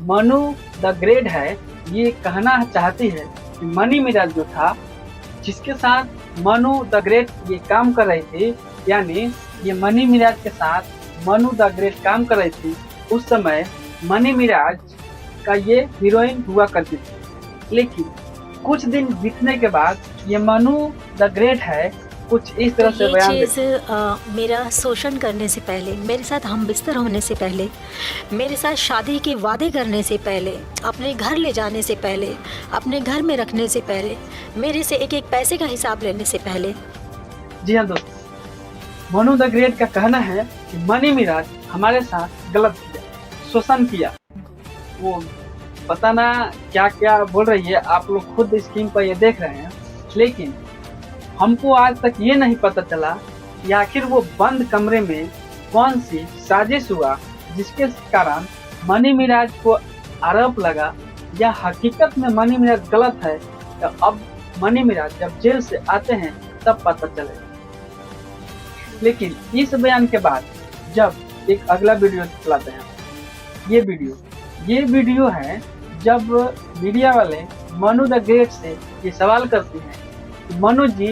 Manu the great है ये कहना चाहती है कि मनी मिराज जो था, जिसके साथ मनु द ग्रेट ये काम कर रही थी, यानी ये मनी मिराज के साथ मनु द ग्रेट काम कर रही थी, उस समय मनी मिराज का ये हीरोइन हुआ करती थी। लेकिन कुछ दिन बीतने के बाद ये मनु द ग्रेट है कुछ इस तरह से बयान ये चीज़ मेरा शोषण करने से पहले, मेरे साथ हम बिस्तर होने से पहले, मेरे साथ शादी के वादे करने से पहले, अपने घर ले जाने से पहले, अपने घर में रखने से पहले, मेरे से एक एक पैसे का हिसाब लेने से पहले। जी हाँ दोस्तों, मनु द ग्रेट का कहना है कि मनी मिराज हमारे साथ गलत किया, शोषण किया। वो पता ना क्या क्या बोल रही है, आप लोग खुद स्क्रीन पर ये देख रहे हैं। लेकिन हमको आज तक ये नहीं पता चला कि आखिर वो बंद कमरे में कौन सी साजिश हुआ जिसके कारण मनी मिराज को आरोप लगा, या हकीकत में मनी मिराज गलत है। तो अब मनी मिराज जब जेल से आते हैं तब पता चलेगा। लेकिन इस बयान के बाद जब एक अगला वीडियो चलाते हैं, ये वीडियो है जब मीडिया वाले मनु द ग्रेट से ये सवाल करते हैं कि मनु जी,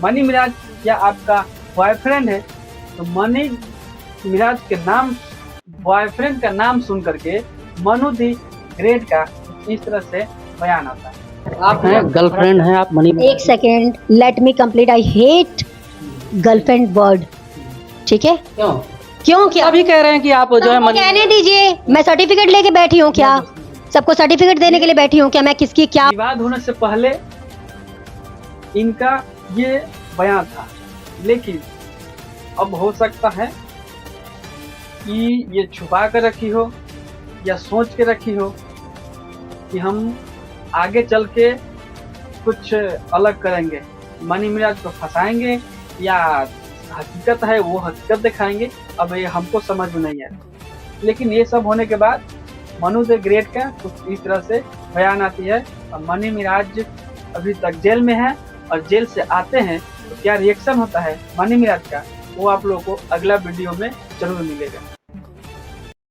मनी मिराज क्या आपका बॉयफ्रेंड है? तो मनी मिराज के नाम, बॉयफ्रेंड का नाम सुन करके मनु द ग्रेट का इस तरह से बयान आता है। आप हैं, गर्लफ्रेंड हैं आप मनी? एक second, let me complete. I hate girlfriend word, ठीक है? क्यों क्या अभी कह रहे हैं कि आप जो है मनी? कहने दीजिए, मैं सर्टिफिकेट लेके बैठी हूँ क्या? सबको सर्टिफिकेट देने के लिए बैठी हूँ क्या? मैं किसकी क्या? विवाद होने से पहले इनका ये बयान था, लेकिन अब हो सकता है कि ये छुपा कर रखी हो या सोच के रखी हो कि हम आगे चल के कुछ अलग करेंगे, मनी मिराज को फंसाएंगे या हकीकत है वो हकीकत दिखाएंगे। अब ये हमको समझ में नहीं आया। लेकिन ये सब होने के बाद मनु द ग्रेट का कुछ इस तरह से बयान आती है और मनी मिराज अभी तक जेल में है, और जेल से आते हैं तो क्या रिएक्शन होता है मनी मिराज का, वो आप लोगों को अगला वीडियो में जरूर मिलेगा।